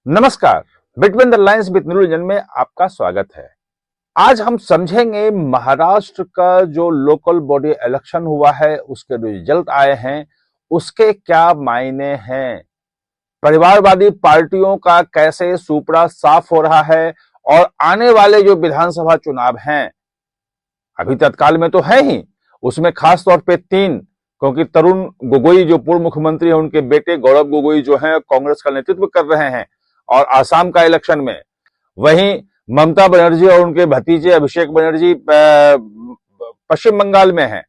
नमस्कार। Between the lines with नीलू में आपका स्वागत है। आज हम समझेंगे महाराष्ट्र का जो लोकल बॉडी इलेक्शन हुआ है, उसके रिजल्ट आए हैं, उसके क्या मायने हैं, परिवारवादी पार्टियों का कैसे सुपड़ा साफ हो रहा है और आने वाले जो विधानसभा चुनाव हैं, अभी तत्काल में तो है ही, उसमें खास तौर पे तीन, क्योंकि तरुण गोगोई जो पूर्व मुख्यमंत्री है, उनके बेटे गौरव गोगोई जो हैं कांग्रेस का नेतृत्व कर रहे हैं और आसाम का इलेक्शन में, वहीं ममता बनर्जी और उनके भतीजे अभिषेक बनर्जी पश्चिम बंगाल में हैं।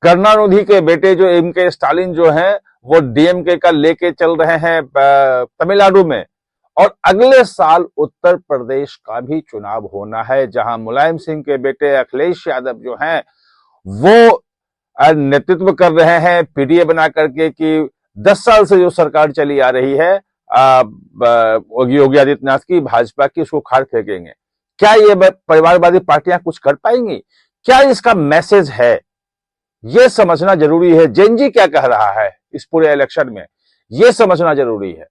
करुणानिधि के बेटे जो एम.के. स्टालिन जो हैं वो डीएमके का लेके चल रहे हैं तमिलनाडु में। और अगले साल उत्तर प्रदेश का भी चुनाव होना है, जहां मुलायम सिंह के बेटे अखिलेश यादव जो हैं वो नेतृत्व कर रहे हैं पीडीए बना करके कि 10 साल से जो सरकार चली आ रही है योगी आदित्यनाथ की, भाजपा की, उसको खाड़ फेंकेंगे। क्या ये परिवारवादी पार्टियां कुछ कर पाएंगी? क्या इसका मैसेज है, ये समझना जरूरी है। जेनजी क्या कह रहा है इस पूरे इलेक्शन में, ये समझना जरूरी है।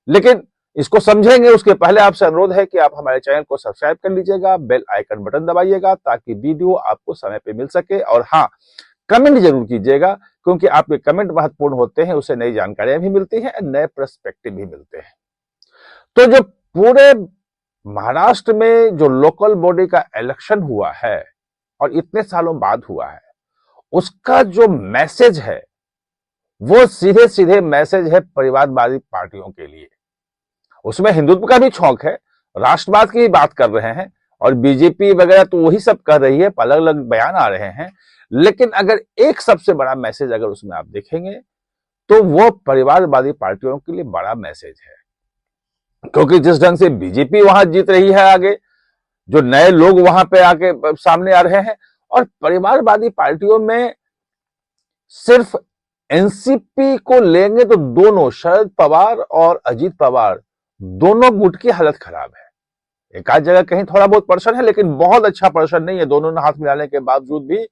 लेकिन इसको समझेंगे उसके पहले आपसे अनुरोध है कि आप हमारे चैनल को सब्सक्राइब कर लीजिएगा, बेल आइकन बटन दबाइएगा ताकि वीडियो आपको समय पे मिल सके। और हाँ, कमेंट जरूर कीजिएगा, क्योंकि आपके कमेंट महत्वपूर्ण होते हैं, उससे नई जानकारियां भी मिलती हैं, नए पर्सपेक्टिव भी मिलते हैं। तो जो पूरे महाराष्ट्र में जो लोकल बॉडी का इलेक्शन हुआ है और इतने सालों बाद हुआ है, उसका जो मैसेज है वो सीधे सीधे मैसेज है परिवारवादी पार्टियों के लिए। उसमें हिंदुत्व का भी छौंक है, राष्ट्रवाद की बात कर रहे हैं, और बीजेपी वगैरह तो वही सब कर रही है, अलग अलग बयान आ रहे हैं। लेकिन अगर एक सबसे बड़ा मैसेज अगर उसमें आप देखेंगे तो वो परिवारवादी पार्टियों के लिए बड़ा मैसेज है, क्योंकि जिस ढंग से बीजेपी वहां जीत रही है आगे, जो नए लोग वहां पे आके सामने आ रहे हैं, और परिवारवादी पार्टियों में सिर्फ एनसीपी को लेंगे तो दोनों शरद पवार और अजीत पवार दोनों गुट की हालत खराब है। एक आध जगह कहीं थोड़ा बहुत प्रदर्शन है, लेकिन बहुत अच्छा प्रदर्शन नहीं है। दोनों ने हाथ मिलाने के बावजूद भी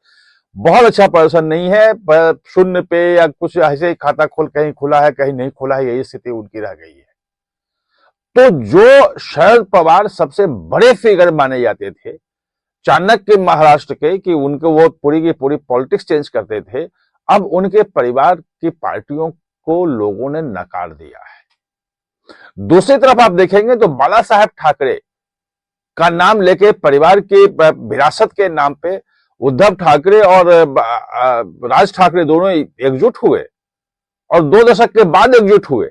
बहुत अच्छा प्रदर्शन नहीं है। शून्य पे या कुछ ऐसे ही खाता कहीं खुला है, कहीं नहीं खुला है, यही स्थिति उनकी रह गई है। तो जो शरद पवार सबसे बड़े फिगर माने जाते थे, चाणक्य महाराष्ट्र के, कि उनको वो पूरी की पूरी पॉलिटिक्स चेंज करते थे, अब उनके परिवार की पार्टियों को लोगों ने नकार दिया है। दूसरी तरफ आप देखेंगे तो बाला साहेब ठाकरे का नाम लेके परिवार की विरासत के नाम पे उद्धव ठाकरे और राज ठाकरे दोनों एकजुट हुए, और 2 दशक के बाद एकजुट हुए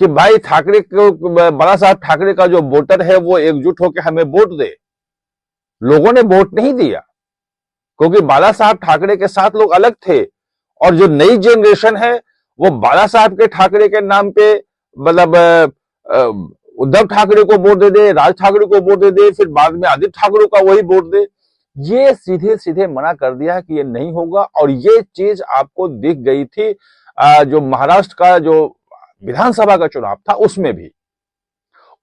कि भाई ठाकरे को, बाला साहब ठाकरे का जो वोटर है वो एकजुट होकर हमें वोट दे। लोगों ने वोट नहीं दिया, क्योंकि बाला साहब ठाकरे के साथ लोग अलग थे, और जो नई जनरेशन है वो बाला साहब के ठाकरे के नाम पे, मतलब उद्धव ठाकरे को वोट दे दे, राज ठाकरे को वोट दे दे, फिर बाद में आदित्य ठाकरे का वही वोट दे। ये सीधे सीधे मना कर दिया है कि ये नहीं होगा। और ये चीज आपको दिख गई थी जो महाराष्ट्र का जो विधानसभा का चुनाव था उसमें भी,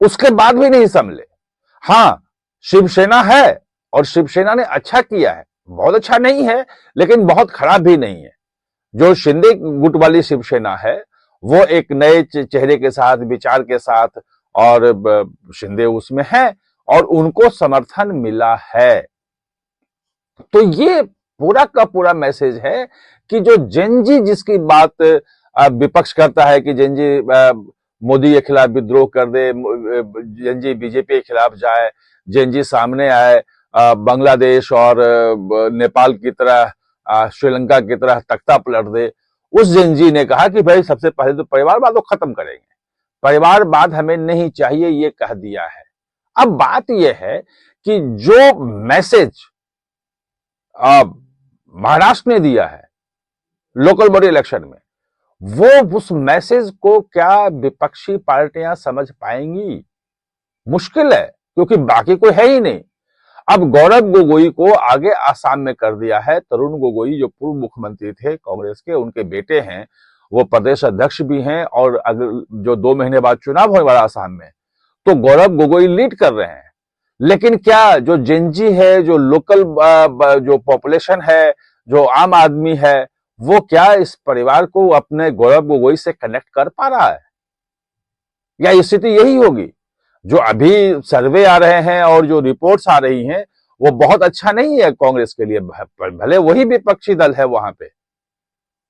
उसके बाद भी नहीं संभले। हां, शिवसेना है और शिवसेना ने अच्छा किया है, बहुत अच्छा नहीं है लेकिन बहुत खराब भी नहीं है। जो शिंदे गुट वाली शिवसेना है वो एक नए चेहरे के साथ, विचार के साथ, और शिंदे उसमें है और उनको समर्थन मिला है। तो ये पूरा का पूरा मैसेज है कि जो जेनजी जिसकी बात विपक्ष करता है कि जेनजी मोदी के खिलाफ विद्रोह कर दे, जेनजी बीजेपी के खिलाफ जाए, जेनजी सामने आए, बांग्लादेश और नेपाल की तरह, श्रीलंका की तरह तख्ता पलट दे, उस जेनजी ने कहा कि भाई सबसे पहले तो परिवारवाद को खत्म करेंगे, परिवारवाद हमें नहीं चाहिए, ये कह दिया है। अब बात यह है कि जो मैसेज महाराष्ट्र ने दिया है लोकल बॉडी इलेक्शन में, वो उस मैसेज को क्या विपक्षी पार्टियां समझ पाएंगी? मुश्किल है, क्योंकि बाकी कोई है ही नहीं। अब गौरव गोगोई को आगे आसाम में कर दिया है। तरुण गोगोई जो पूर्व मुख्यमंत्री थे कांग्रेस के, उनके बेटे हैं, वो प्रदेश अध्यक्ष भी हैं, और अगर जो 2 महीने बाद चुनाव होने वाला आसाम में, तो गौरव गोगोई लीड कर रहे हैं। लेकिन क्या जो जेनजी है, जो लोकल जो पॉपुलेशन है, जो आम आदमी है, वो क्या इस परिवार को अपने गौरव गोगोई से कनेक्ट कर पा रहा है? या स्थिति यही होगी? जो अभी सर्वे आ रहे हैं और जो रिपोर्ट्स आ रही हैं वो बहुत अच्छा नहीं है कांग्रेस के लिए। भले वही विपक्षी दल है वहां पे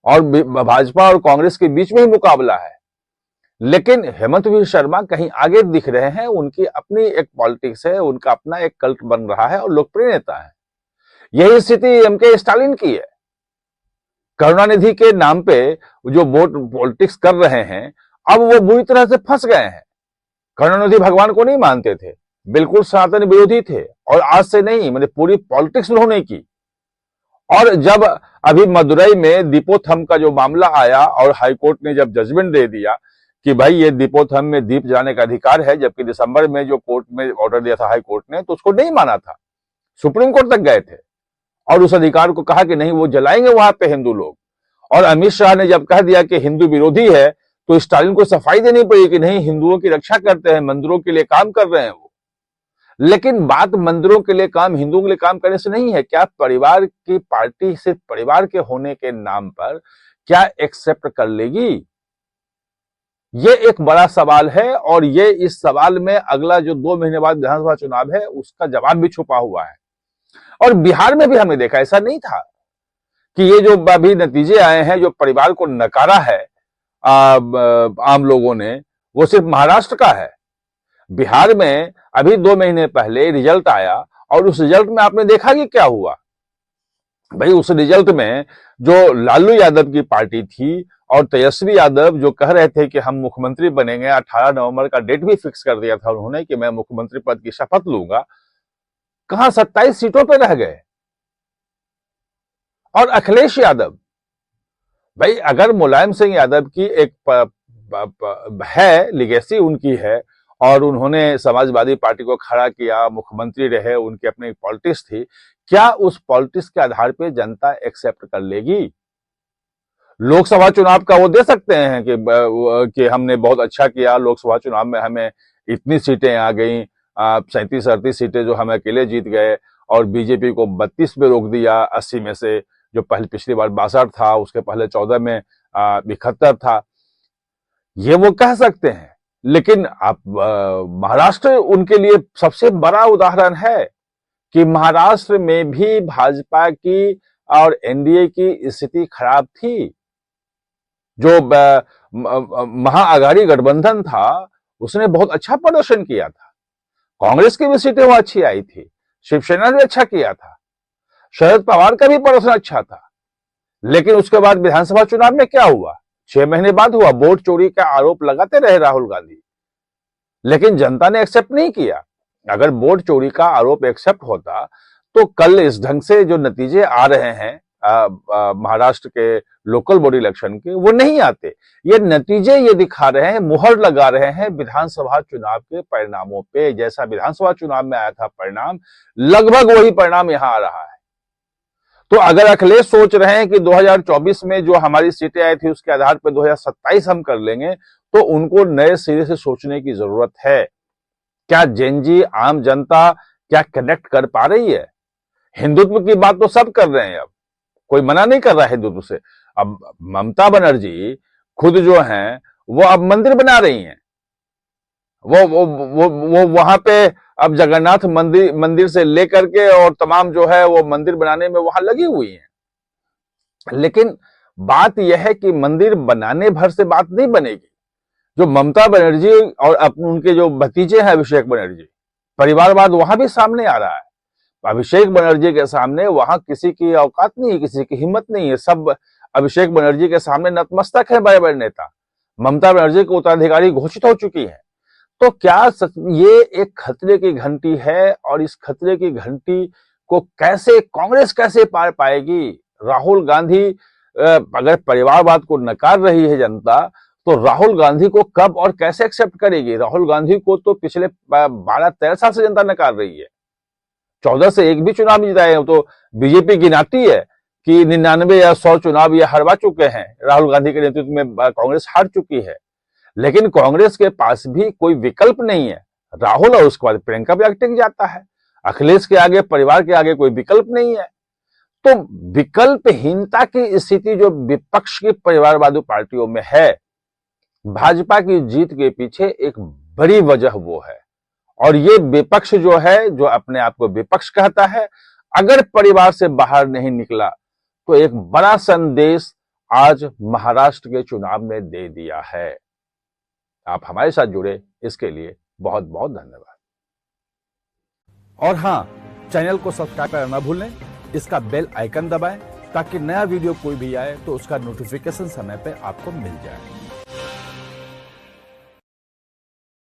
और भाजपा और कांग्रेस के बीच में ही मुकाबला है, लेकिन हेमंत बिस्वा शर्मा कहीं आगे दिख रहे हैं। उनकी अपनी एक पॉलिटिक्स है, उनका अपना एक कल्ट बन रहा है और लोकप्रिय नेता है। यही स्थिति एमके स्टालिन की है। करुणानिधि के नाम पे जो वोट पॉलिटिक्स कर रहे हैं, अब वो बुरी तरह से फंस गए हैं। करुणानिधि भगवान को नहीं मानते थे, बिल्कुल सनातन विरोधी थे, और आज से नहीं, मैंने पूरी पॉलिटिक्स उन्होंने की। और जब अभी मदुरई में दीपोत्सव का जो मामला आया और हाईकोर्ट ने जब जजमेंट दे दिया कि भाई ये दीपोत्सव में दीप जलाने का अधिकार है, जबकि दिसंबर में जो कोर्ट में ऑर्डर दिया था हाई कोर्ट ने, तो उसको नहीं माना था। सुप्रीम कोर्ट तक गए थे और उस अधिकार को कहा कि नहीं, वो जलाएंगे वहां पे हिंदू लोग। और अमित शाह ने जब कह दिया कि हिंदू विरोधी है, तो स्टालिन को सफाई देनी पड़ी कि नहीं, हिंदुओं की रक्षा करते हैं, मंदिरों के लिए काम कर रहे हैं वो। लेकिन बात मंदिरों के लिए काम, हिंदुओं के लिए काम करने से नहीं है। क्या परिवार की पार्टी सिर्फ परिवार के होने के नाम पर क्या एक्सेप्ट कर लेगी? ये एक बड़ा सवाल है, और ये इस सवाल में अगला जो 2 महीने बाद विधानसभा चुनाव है उसका जवाब भी छुपा हुआ है। और बिहार में भी हमने देखा, ऐसा नहीं था कि ये जो अभी नतीजे आए हैं, जो परिवार को नकारा है आम लोगों ने, वो सिर्फ महाराष्ट्र का है। बिहार में अभी 2 महीने पहले रिजल्ट आया और उस रिजल्ट में आपने देखा कि क्या हुआ। भाई उस रिजल्ट में जो लालू यादव की पार्टी थी और तेजस्वी यादव जो कह रहे थे कि हम मुख्यमंत्री बनेंगे, 18 नवंबर का डेट भी फिक्स कर दिया था उन्होंने कि मैं मुख्यमंत्री पद की शपथ लूंगा, कहां 27 सीटों पर रह गए। और अखिलेश यादव, भाई अगर मुलायम सिंह यादव की एक है लिगेसी उनकी है और उन्होंने समाजवादी पार्टी को खड़ा किया, मुख्यमंत्री रहे, उनकी अपनी पॉलिटिक्स थी, क्या उस पॉलिटिक्स के आधार पे जनता एक्सेप्ट कर लेगी? लोकसभा चुनाव का वो दे सकते हैं कि हमने बहुत अच्छा किया, लोकसभा चुनाव में हमें इतनी सीटें आ गई, 37-38 सीटें जो हम अकेले जीत गए, और बीजेपी को 32 में रोक दिया 80 में से, जो पहले पिछली बार 62 था, उसके पहले 14 में 71 था। ये वो कह सकते हैं, लेकिन आप महाराष्ट्र उनके लिए सबसे बड़ा उदाहरण है कि महाराष्ट्र में भी भाजपा की और एनडीए की स्थिति खराब थी। जो महाआघाड़ी गठबंधन था उसने बहुत अच्छा प्रदर्शन किया था, कांग्रेस की भी सीटें वहां अच्छी आई थी, शिवसेना ने अच्छा किया था, शरद पवार का भी प्रदर्शन अच्छा था। लेकिन उसके बाद विधानसभा चुनाव में क्या हुआ? 6 महीने बाद हुआ, वोट चोरी का आरोप लगाते रहे राहुल गांधी, लेकिन जनता ने एक्सेप्ट नहीं किया। अगर वोट चोरी का आरोप एक्सेप्ट होता तो कल इस ढंग से जो नतीजे आ रहे हैं महाराष्ट्र के लोकल बॉडी इलेक्शन के, वो नहीं आते। ये नतीजे ये दिखा रहे हैं, मुहर लगा रहे हैं विधानसभा चुनाव के परिणामों पे। जैसा विधानसभा चुनाव में आया था परिणाम, लगभग वही परिणाम यहां आ रहा है। तो अगर अखिलेश सोच रहे हैं कि 2024 में जो हमारी सीटें आई थी उसके आधार पर 2027 हम कर लेंगे, तो उनको नए सिरे से सोचने की जरूरत है। क्या जेनजी आम जनता क्या कनेक्ट कर पा रही है? हिंदुत्व की बात तो सब कर रहे हैं, अब कोई मना नहीं कर रहा है हिंदुत्व से। अब ममता बनर्जी खुद जो हैं वो अब मंदिर बना रही हैं, वो वहां पे अब जगन्नाथ मंदिर से लेकर के और तमाम जो है वो मंदिर बनाने में वहां लगी हुई हैं। लेकिन बात यह है कि मंदिर बनाने भर से बात नहीं बनेगी। जो ममता बनर्जी और उनके जो भतीजे हैं अभिषेक बनर्जी, परिवारवाद वहां भी सामने आ रहा है। अभिषेक बनर्जी के सामने वहां किसी की औकात नहीं है, किसी की हिम्मत नहीं है। सब अभिषेक बनर्जी के सामने नतमस्तक है बड़े बड़े नेता। ममता बनर्जी को उत्तराधिकारी घोषित हो चुकी है। तो क्या ये एक खतरे की घंटी है, और इस खतरे की घंटी को कैसे कांग्रेस कैसे पार पाएगी? राहुल गांधी, अगर परिवारवाद को नकार रही है जनता, तो राहुल गांधी को कब और कैसे एक्सेप्ट करेगी? राहुल गांधी को तो पिछले 12-13 साल से जनता नकार रही है। 14 से एक भी चुनाव नहीं जिताए, तो बीजेपी गिनाती है कि 99 या 100 चुनाव ये हरवा चुके हैं, राहुल गांधी के नेतृत्व में कांग्रेस हार चुकी है। लेकिन कांग्रेस के पास भी कोई विकल्प नहीं है। राहुल और उसके बाद प्रियंका भी टिक जाता है, अखिलेश के आगे, परिवार के आगे कोई विकल्प नहीं है। तो विकल्पहीनता की स्थिति जो विपक्ष की परिवारवादी पार्टियों में है, भाजपा की जीत के पीछे एक बड़ी वजह वो है। और ये विपक्ष जो है, जो अपने आप को विपक्ष कहता है, अगर परिवार से बाहर नहीं निकला तो एक बड़ा संदेश आज महाराष्ट्र के चुनाव ने दे दिया है। आप हमारे साथ जुड़े, इसके लिए बहुत बहुत धन्यवाद। और हां, चैनल को सब्सक्राइब करना ना भूलें, इसका बेल आइकन दबाएं ताकि नया वीडियो कोई भी आए तो उसका नोटिफिकेशन समय पे आपको मिल जाए।